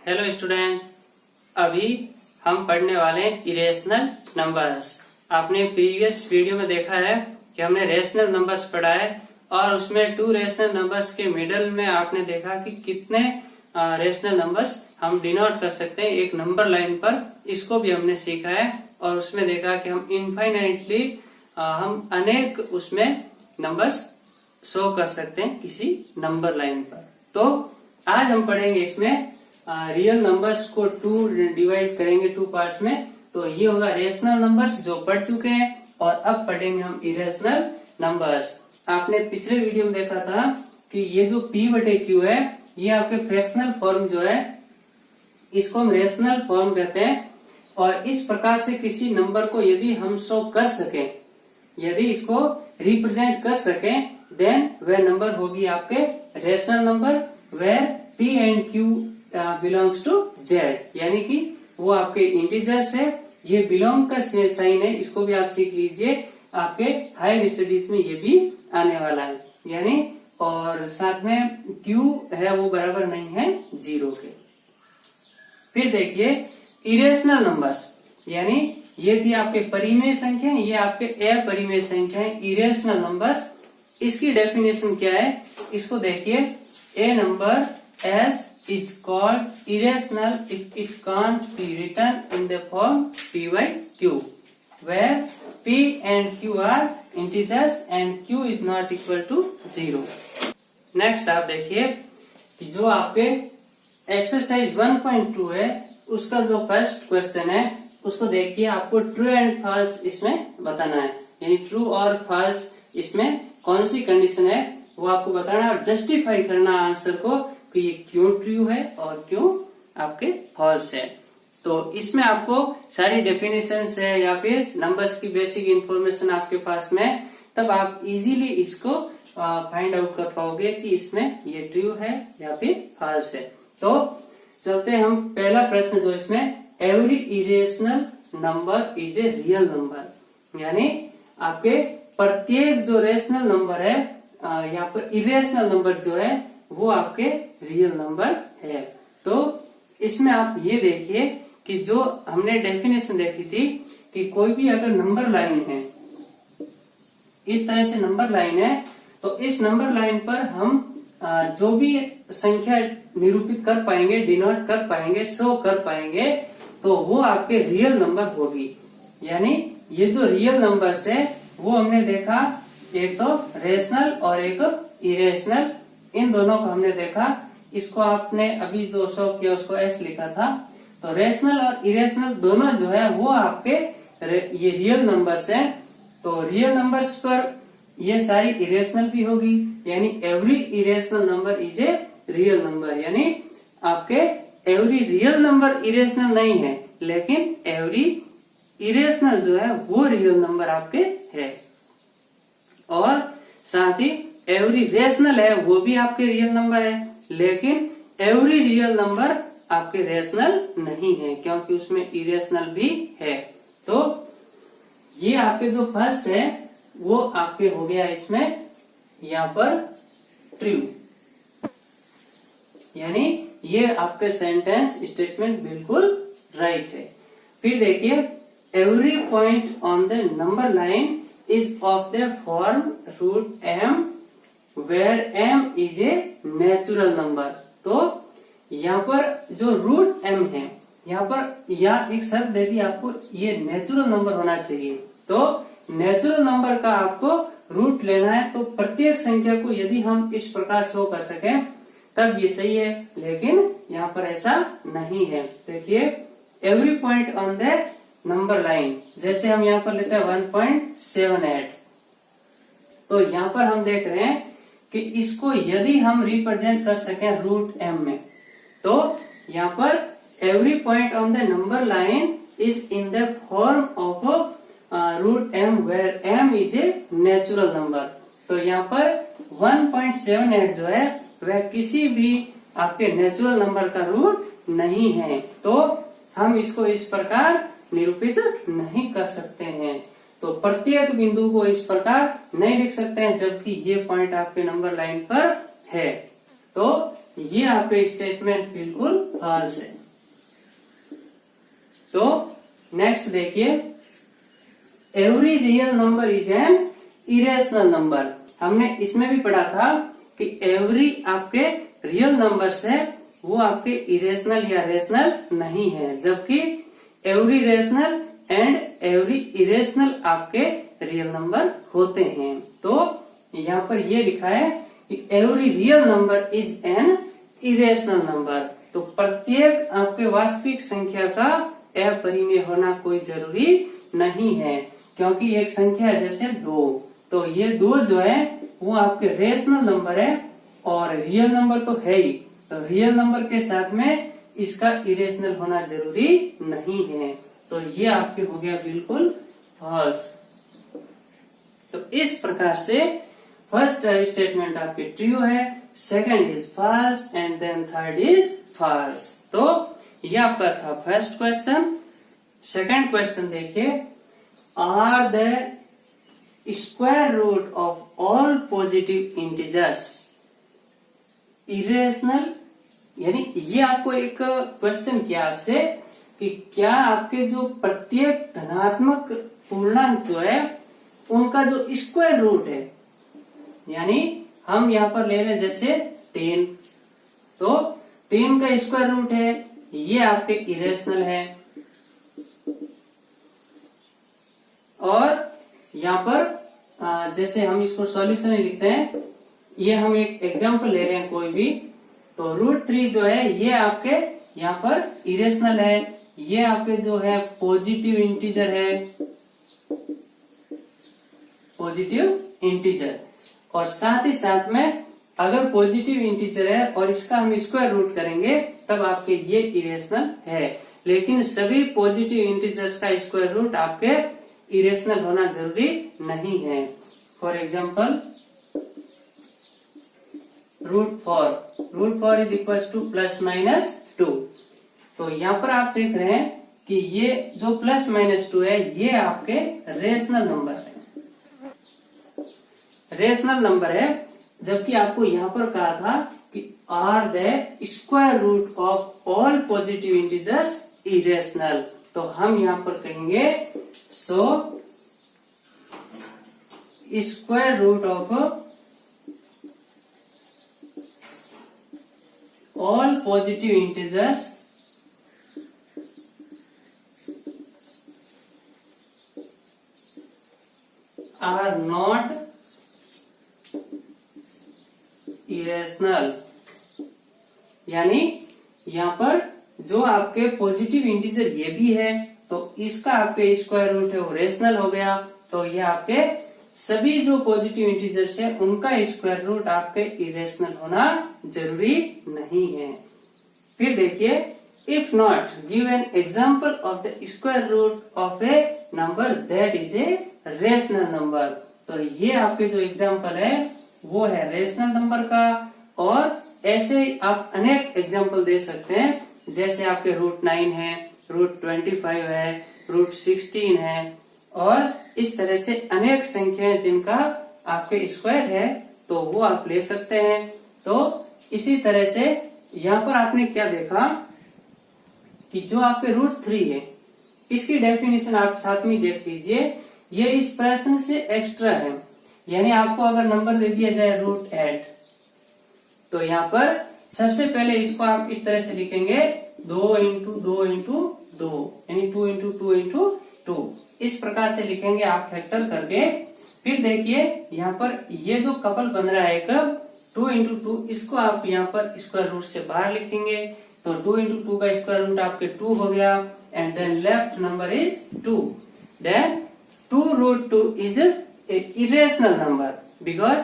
Hello students, अभी हम पढ़ने वाले हैं इरेशनल नंबर्स। आपने प्रीवियस वीडियो में देखा है कि हमने रेशनल नंबर्स पढ़ा है और उसमें टू रेशनल नंबर्स के मिडल में आपने देखा कि कितने रेशनल नंबर्स हम डिनोट कर सकते हैं एक नंबर लाइन पर। इसको भी हमने सीखा है और उसमें देखा कि हम इनफाइनाइटली हम अनेक उसमें नंबर्स शो कर सकते हैं किसी नंबर लाइन पर। तो आज हम पढ़ेंगे इसमें रियल नंबर्स को टू डिवाइड करेंगे टू पार्ट्स में। तो ये होगा रेशनल नंबर्स जो पढ़ चुके हैं और अब पढ़ेंगे हम इरेशनल नंबर्स। आपने पिछले वीडियो में देखा था कि ये जो P/Q है ये आपके फ्रैक्शनल फॉर्म जो है इसको हम रेशनल फॉर्म कहते हैं। और इस प्रकार से किसी नंबर को यदि हम शो कर सके, यदि इसको रिप्रेजेंट कर सके, देन वह नंबर होगी आपके rational number where P and Q belongs to Z, यानी कि वो आपके इंटीजर्स है। ये बिलोंग का साइन है, इसको भी आप सीख लीजिए, आपके हायर स्टडीज में ये भी आने वाला है। यानी और साथ में Q है वो बराबर नहीं है 0 के। फिर देखिए इरेशनल नंबर्स, यानी ये थी आपके परिमेय संख्या, ये आपके अपरिमेय संख्या है इरेशनल नंबर्स। इसकी डेफिनेशन क्या है, इसको देखिए। ए number S is called irrational if it can't be written in the form P/Q, where P and Q are integers and Q is not equal to 0. Next आप देखिए कि जो आपके एक्सरसाइज 1.2 है उसका जो फर्स्ट क्वेश्चन है उसको देखिए। आपको ट्रू एंड फॉल्स इसमें बताना है, यानी ट्रू और फॉल्स इसमें कौन सी कंडीशन है वो आपको बताना है और जस्टिफाई करना आंसर को कि ये क्यों ट्रू है और क्यों आपके फॉल्स है। तो इसमें आपको सारी डेफिनेशंस है या फिर नंबर्स की बेसिक इंफॉर्मेशन आपके पास में, तब आप इजीली इसको फाइंड आउट कर पाओगे कि इसमें ये ट्रू है या फिर फॉल्स है। तो चलते हैं हम पहला प्रश्न जो इसमें, every irrational number is a real number, यानी आपके प्रत्येक जो रेशनल नंबर है यहाँ पर इरेशनल नंबर जो है वो आपके रियल नंबर है। तो इसमें आप ये देखिए कि जो हमने डेफिनेशन देखी थी कि कोई भी अगर नंबर लाइन है, इस तरह से नंबर लाइन है, तो इस नंबर लाइन पर हम जो भी संख्या निरूपित कर पाएंगे, डिनोट कर पाएंगे, शो कर पाएंगे, तो वो आपके रियल नंबर होगी। यानी ये जो रियल नंबर्स है वो हमने देखा, एक तो रेशनल और एक इरेशनल, इन दोनों को हमने देखा। इसको आपने अभी जो शो किया उसको S लिखा था। तो रेशनल और इरेशनल दोनों जो है वो आपके ये रियल नंबर्स हैं। तो रियल नंबर्स पर ये सारी इरेशनल भी होगी, यानी every irrational number is a real number. यानी आपके एवरी रियल नंबर इरेशनल नहीं है, लेकिन एवरी इरेशनल जो है वो रियल नंबर आपके है। और साथ ही एवरी रेशनल है वो भी आपके रियल नंबर है, लेकिन एवरी रियल नंबर आपके रेशनल नहीं है क्योंकि उसमें इरेशनल भी है। तो ये आपके जो फर्स्ट है वो आपके हो गया इसमें यहाँ पर ट्रू, यानी ये आपके सेंटेंस स्टेटमेंट बिल्कुल राइट है। फिर देखिए every point on the number line is of the form root m where m is a natural number। तो यहाँ पर जो रूट m है, यहाँ पर या एक शर्त दे दी आपको, ये नेचुरल नंबर होना चाहिए। तो नेचुरल नंबर का आपको रूट लेना है, तो प्रत्येक संख्या को यदि हम इस प्रकार शो कर सके तब ये सही है, लेकिन यहाँ पर ऐसा नहीं है। देखिए every point on the number line, जैसे हम यहाँ पर लेते हैं 1.78, तो यहाँ पर हम देख रहे हैं कि इसको यदि हम रिप्रेजेंट कर सके रूट m में, तो यहाँ पर every point on the number line is in the form of root m where m is a natural number. तो यहाँ पर 1.78 जो है वह किसी भी आपके नेचुरल नंबर का रूट नहीं है, तो हम इसको इस प्रकार निरूपित नहीं कर सकते हैं। तो प्रत्येक बिंदु को इस प्रकार नहीं लिख सकते हैं जबकि ये पॉइंट आपके नंबर लाइन पर है। तो ये आपके स्टेटमेंट बिल्कुल फॉल्स है। तो नेक्स्ट देखिए, every real number is an irrational number. हमने इसमें भी पढ़ा था कि एवरी आपके रियल नंबर्स है वो आपके इरेशनल या रेशनल नहीं है, जबकि every rational and every irrational आपके रियल नंबर होते हैं। तो यहाँ पर ये लिखा है कि every real number is an irrational number. तो प्रत्येक आपके वास्तविक संख्या का अपरिमेय होना कोई जरूरी नहीं है, क्योंकि एक संख्या जैसे 2, तो ये 2 जो है वो आपके रेशनल नंबर है और रियल नंबर तो है ही। तो रियल नंबर के साथ में इसका इरेशनल होना जरूरी नहीं है। तो ये आपके हो गया बिल्कुल फॉल्स। तो इस प्रकार से फर्स्ट स्टेटमेंट आपके ट्रू है, second is false and then third is false. तो ये आपका था फर्स्ट क्वेश्चन। सेकंड क्वेश्चन देखिए, are the square root of all positive integers irrational? यानी ये आपको एक क्वेश्चन किया आपसे कि क्या आपके जो प्रत्येक धनात्मक पूर्णांक जो है उनका जो स्क्वायर रूट है, यानी हम यहाँ पर ले रहे हैं जैसे 3, तो 3 का स्क्वायर रूट है, ये आपके इरेशनल है। और यहाँ पर जैसे हम इसको सॉल्यूशन लिखते हैं, ये हम एक एग्जांपल ले रहे हैं कोई भी, तो √3 जो है ये आपके यहाँ पर इरेशनल है, ये आपके जो है पॉजिटिव इंटीजर है, पॉजिटिव इंटीजर। और साथ ही साथ में अगर पॉजिटिव इंटीजर है और इसका हम स्क्वायर रूट करेंगे तब आपके ये इरेशनल है। लेकिन सभी पॉजिटिव इंटीजर्स का स्क्वायर रूट आपके इरेशनल होना जरूरी नहीं है। For example √4 is equal to +-2। तो यहाँ पर आप देख रहे हैं कि ये जो +-2 है ये आपके रेशनल नंबर है, रेशनल नंबर है। जबकि आपको यहाँ पर कहा था कि are the square root of all positive integers irrational. तो हम यहाँ पर कहेंगे so square root of all positive integers are not irrational। यानी यहाँ पर जो आपके पॉजिटिव इंटीजर ये भी है तो इसका आपके स्क्वायर रूट है वो रेशनल हो गया। तो ये आपके सभी जो पॉजिटिव इंटीजर्स है उनका स्क्वायर रूट आपके इरेशनल होना जरूरी नहीं है। फिर देखिए, if not give an example of the square root of a number that is a rational number. तो ये आपके जो एग्जाम्पल है वो है रेशनल नंबर का। और ऐसे आप अनेक एग्जाम्पल दे सकते हैं, जैसे आपके √9 है, √25 है, √16 है, और इस तरह से अनेक संख्याएं जिनका आपके स्क्वायर है तो वो आप ले सकते हैं। तो इसी तरह से यहाँ पर आपने क्या देखा कि जो आपके √3 है इसकी डेफिनेशन आप साथ में देख लीजिए, ये इस प्रश्न से एक्स्ट्रा है। यानी आपको अगर नंबर दे दिया जाए √8 तो यहाँ पर सबसे पहले इसको आप इस तरह से लिखेंगे 2 × 2 × 2 यानी 2 × 2 × 2 इस प्रकार से लिखेंगे आप फैक्टर करके। फिर देखिए यहाँ पर ये जो कपल बन रहा है एक 2 × 2, इसको आप यहाँ पर स्क्वायर रूट से बाहर लिखेंगे। तो 2 × 2 का स्क्वायर रूट आपके 2 हो गया and then left number is 2। Then 2√2 is a irrational number because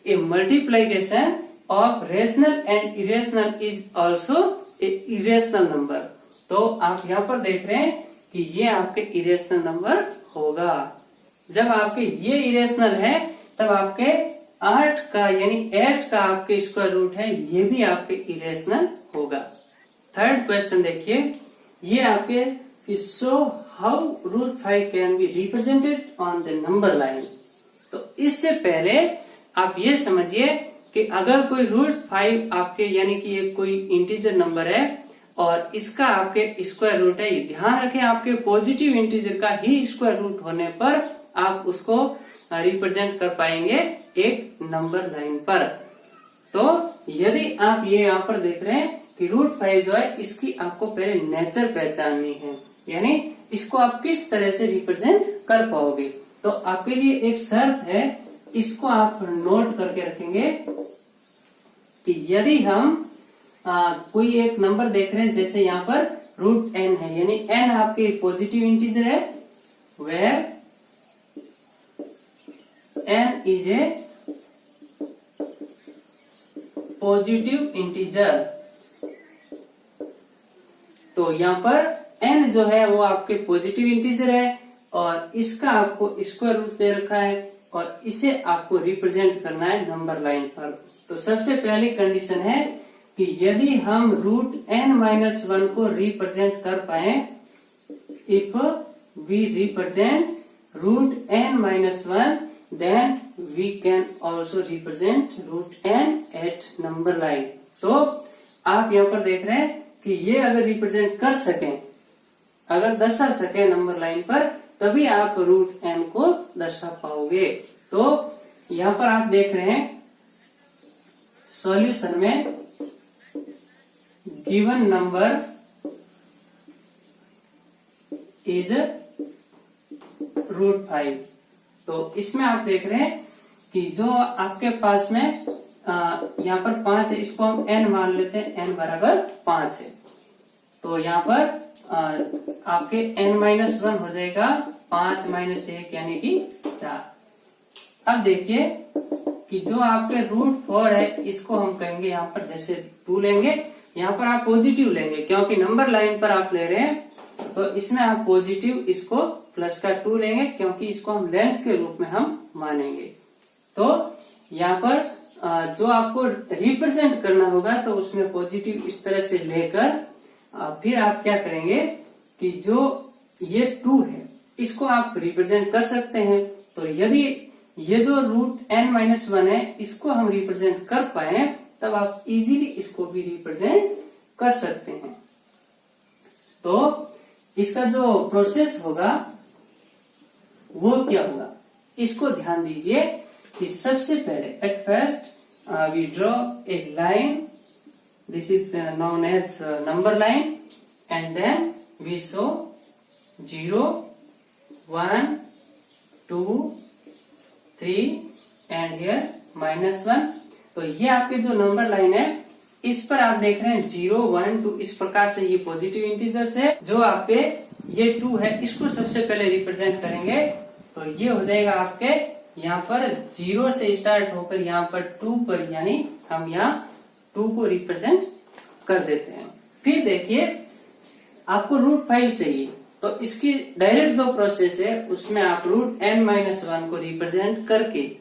a multiplication of rational and irrational is also a irrational number. तो आप यहाँ पर देख रहे हैं कि ये आपके इरेशनल नंबर होगा। जब आपके ये इरेशनल है तब आपके 8 का यानी 8 का आपके स्क्वायर रूट है ये भी आपके इरेशनल होगा। थर्ड क्वेश्चन देखिए, ये आपके कि so how √5 can be represented on the number line. तो इससे पहले आप ये समझिए कि अगर कोई √5 आपके यानी कि एक कोई इंटीजर नंबर है और इसका आपके स्क्वायर रूट है, ध्यान रखें आपके पॉजिटिव इंटीजर का ही स्क्वायर रूट होने पर आप उसको रिप्रेजेंट कर पाएंगे एक नंबर लाइन पर। तो यदि आप ये यहाँ पर देख रहे हैं कि √5 जो है इसकी आपको पहले नेचर पहचाननी है, यानी इसको आप किस तरह से रिप्रेजेंट कर पाओगे। तो आपके लिए एक शर्त है, इसको आप नोट करके रखेंगे कि यदि हम कोई एक नंबर देख रहे हैं, जैसे यहाँ पर √n है, यानी n आपके पॉजिटिव इंटीजर है, where n is a positive integer. तो यहाँ पर n जो है वो आपके पॉजिटिव इंटीजर है और इसका आपको स्क्वायर रूट दे रखा है और इसे आपको रिप्रेजेंट करना है नंबर लाइन पर। तो सबसे पहली कंडीशन है कि यदि हम √n-1 को रिप्रेजेंट कर पाए, if we represent √n-1 then we can also represent √n at number line। तो आप यहाँ पर देख रहे हैं कि ये अगर रिप्रेजेंट कर सकें, अगर दर्शा सके नंबर लाइन पर, तभी आप √n को दर्शा पाओगे। तो यहाँ पर आप देख रहे हैं सॉल्यूशन में गिवन नंबर इज √5। तो इसमें आप देख रहे हैं कि जो आपके पास में यहाँ पर 5 है, इसको हम n मान लेते हैं, n बराबर 5 है। तो यहाँ पर आपके n-1 हो जाएगा 5 - 1 यानी कि 4। अब देखिए कि जो आपके √4 है इसको हम कहेंगे यहाँ पर जैसे 2 लेंगे, यहाँ पर आप पॉजिटिव लेंगे क्योंकि नंबर लाइन पर आप ले रहे हैं, तो इसमें आप पॉजिटिव इसको प्लस का 2 लेंगे क्योंकि इसको हम लेंथ के रूप में हम मानेंगे। तो यहाँ पर जो आपको रिप्रेजेंट करना होगा तो उसमें पॉजिटिव इस तरह से लेकर फिर आप क्या करेंगे कि जो ये 2 है इसको आप रिप्रेजेंट कर सकते हैं। तो यदि ये जो √n-1 है इसको हम रिप्रेजेंट कर पाए तब आप इजीली इसको भी रिप्रेजेंट कर सकते हैं। तो इसका जो प्रोसेस होगा वो क्या होगा, इसको ध्यान दीजिए कि सबसे पहले at first we draw a line, this is known as number line, and then we show 0, 1, 2, 3 and here -1। तो ये आपके जो नंबर लाइन है इस पर आप देख रहे हैं 0, 1, 2 इस प्रकार से ये पॉजिटिव इंटीजर्स है। जो आपके ये 2 है इसको सबसे पहले रिप्रेजेंट करेंगे, तो ये हो जाएगा आपके यहाँ पर 0 से स्टार्ट होकर यहाँ पर 2 पर, यानी हम यहाँ 2 को रिप्रेजेंट कर देते हैं। फिर देखिए आपको √5 चाहिए, तो इसकी डायरेक्ट जो प्रोसेस है उसमें आप √n-1 को रिप्रेजेंट करके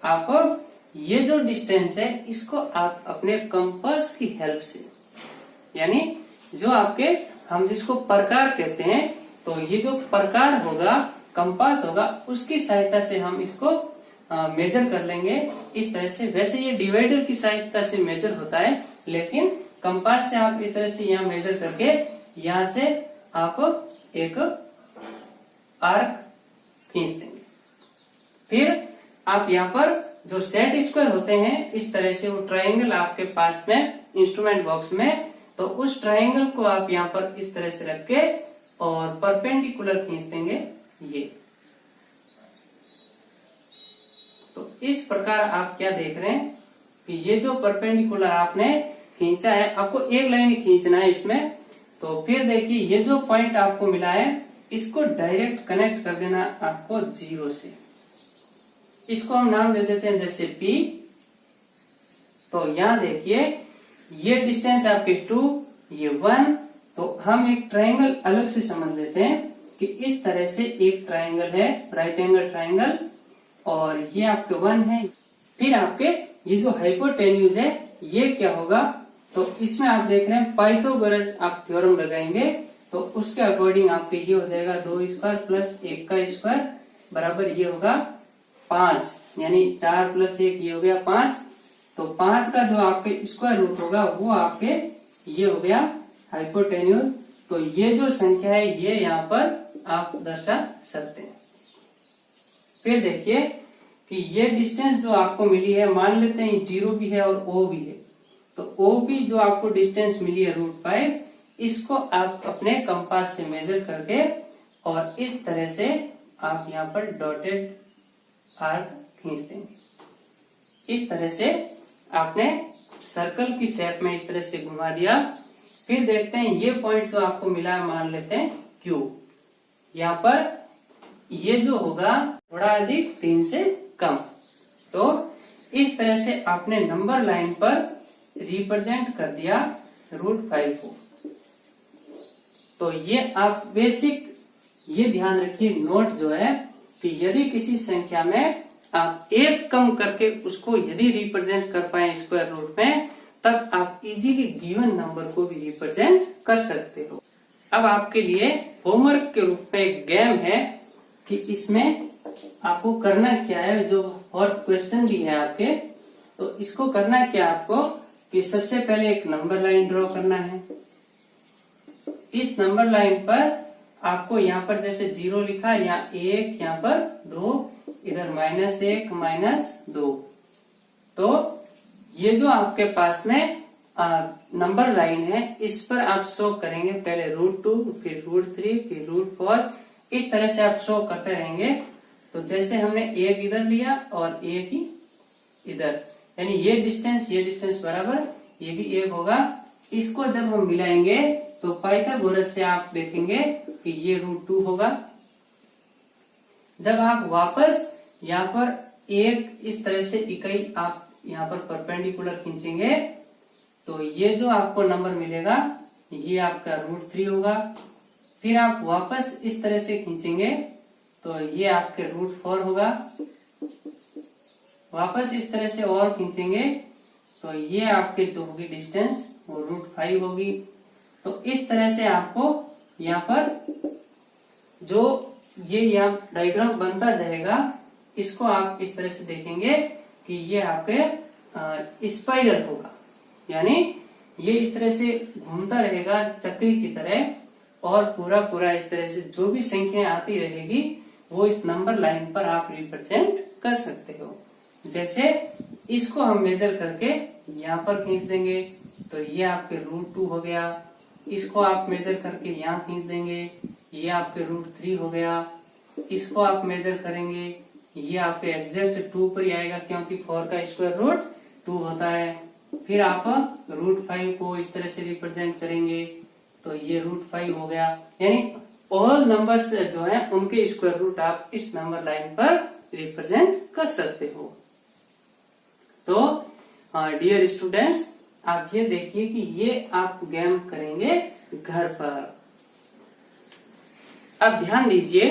आप ये जो डिस्टेंस है इसको आप अपने कंपास की हेल्प से, यानी जो आपके हम जिसको प्रकार कहते हैं, तो ये जो प्रकार होगा कंपास होगा उसकी सहायता से हम इसको मेजर कर लेंगे इस तरह से। वैसे ये डिवाइडर की सहायता से मेजर होता है, लेकिन कंपास से आप इस तरह से यहाँ मेजर करके यहाँ से आप एक आर्क खींच देंगे। फिर आप यहाँ पर जो सेट स्क्वायर होते हैं इस तरह से, वो ट्रायंगल आपके पास में इंस्ट्रूमेंट बॉक्स में, तो उस ट्रायंगल को आप यहाँ पर इस तरह से रख के और परपेंडिकुलर खींच देंगे ये। तो इस प्रकार आप क्या देख रहे हैं कि ये जो परपेंडिकुलर आपने खींचा है, आपको एक लाइन ही खींचना है इसमें। तो फिर देखिए ये जो पॉइंट आपको मिला है इसको डायरेक्ट कनेक्ट कर देना आपको 0 से। इसको हम नाम दे देते हैं जैसे P। तो यहाँ देखिए ये डिस्टेंस आपके 2, ये 1। तो हम एक ट्रायंगल अलग से समझ लेते हैं कि इस तरह से एक ट्रायंगल है, राइट एंगल ट्रायंगल, और ये आपके 1 है। फिर आपके ये जो हाइपोटेन्यूज है ये क्या होगा, तो इसमें आप देख रहे हैं पाइथागोरस आप थ्योरम लगाएंगे, तो उसके अकॉर्डिंग आपके ये हो जाएगा 2² प्लस 1 का स्क्वायर बराबर ये होगा 5, यानी 4 + 1 ये हो गया 5। तो 5 का जो आपके स्क्वायर रूट होगा वो आपके ये हो गया हाइपोटेन्यूज। तो ये जो संख्या है ये यहाँ पर आप दर्शा सकते हैं। फिर देखिए कि ये डिस्टेंस जो आपको मिली है, मान लेते हैं 0 भी है और O भी है, तो O भी जो आपको डिस्टेंस मिली है √5, इसको आप अपने कंपास से मेजर करके और इस तरह से आप यहाँ पर डॉटेड आर्क खींच देंगे। इस तरह से आपने सर्कल की शेप में इस तरह से घुमा दिया। फिर देखते हैं ये पॉइंट जो आपको मिला है, मान लेते हैं Q। यहाँ पर ये जो होगा थोड़ा अधिक 3 से कम। तो इस तरह से आपने नंबर लाइन पर रिप्रेजेंट कर दिया √5 को। तो ये आप बेसिक ये ध्यान रखिए, नोट जो है कि यदि किसी संख्या में आप एक कम करके उसको यदि रिप्रेजेंट कर पाए स्क्वायर रूट में, तब आप इजीली गिवन नंबर को भी रिप्रेजेंट कर सकते हो। अब आपके लिए होमवर्क के रूप में एक गेम है कि इसमें आपको करना क्या है, जो हॉट क्वेश्चन भी है आपके, तो इसको करना क्या आपको कि सबसे पहले एक नंबर लाइन ड्रॉ करना है। इस नंबर लाइन पर आपको यहाँ पर जैसे 0 लिखा, यहाँ 1, यहाँ पर 2, इधर -1 -2। तो ये जो आपके पास में नंबर लाइन है, इस पर आप शो करेंगे पहले √2, फिर √3, फिर √4, इस तरह से आप शो करते रहेंगे। तो जैसे हमने 1 इधर लिया और 1 ही इधर, यानी ये डिस्टेंस बराबर ये भी 1 होगा। इसको जब हम मिलाएंगे तो पाइथागोरस से आप देखेंगे कि ये √2 होगा। जब आप वापस यहाँ पर एक इस तरह से इकाई आप यहाँ पर परपेंडिकुलर खींचेंगे, तो ये जो आपको नंबर मिलेगा ये आपका √3 होगा। फिर आप वापस इस तरह से खींचेंगे तो ये आपके √4 होगा। वापस इस तरह से और खींचेंगे तो ये आपके जो होगी डिस्टेंस वो √5 होगी। तो इस तरह से आपको यहाँ पर जो ये यहाँ डायग्राम बनता जाएगा, इसको आप इस तरह से देखेंगे कि ये आपके स्पाइरल होगा, यानी ये इस तरह से घूमता रहेगा चक्री की तरह, और पूरा इस तरह से जो भी संख्याएं आती रहेगी वो इस नंबर लाइन पर आप रिप्रेजेंट कर सकते हो। जैसे इसको हम मेजर करके यहाँ पर खींच देंगे तो ये आपके √2 हो गया। इसको आप मेजर करके यहाँ खींच देंगे, ये आपके √3 हो गया। इसको आप मेजर करेंगे, ये आपके एग्जैक्ट 2 पर ही आएगा, क्योंकि 4 का स्क्वायर रूट 2 होता है। फिर आप √5 को इस तरह से रिप्रेजेंट करेंगे तो ये √5 हो गया। यानी ऑल नंबर्स जो है उनके स्क्वायर रूट आप इस नंबर लाइन पर रिप्रेजेंट कर सकते हो। तो डियर स्टूडेंट्स, आप ये देखिए कि ये आप गेम करेंगे घर पर। अब ध्यान दीजिए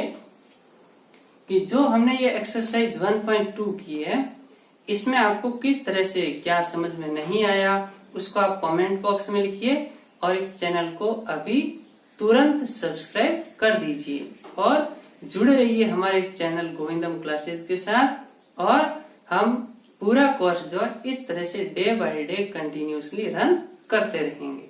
कि जो हमने ये एक्सरसाइज 1.2 की है, इसमें आपको किस तरह से क्या समझ में नहीं आया उसको आप कमेंट बॉक्स में लिखिए, और इस चैनल को अभी तुरंत सब्सक्राइब कर दीजिए और जुड़े रहिए हमारे इस चैनल गोविंदम क्लासेस के साथ। और हम पूरा कोर्स जो इस तरह से day by day continuously run करते रहेंगे।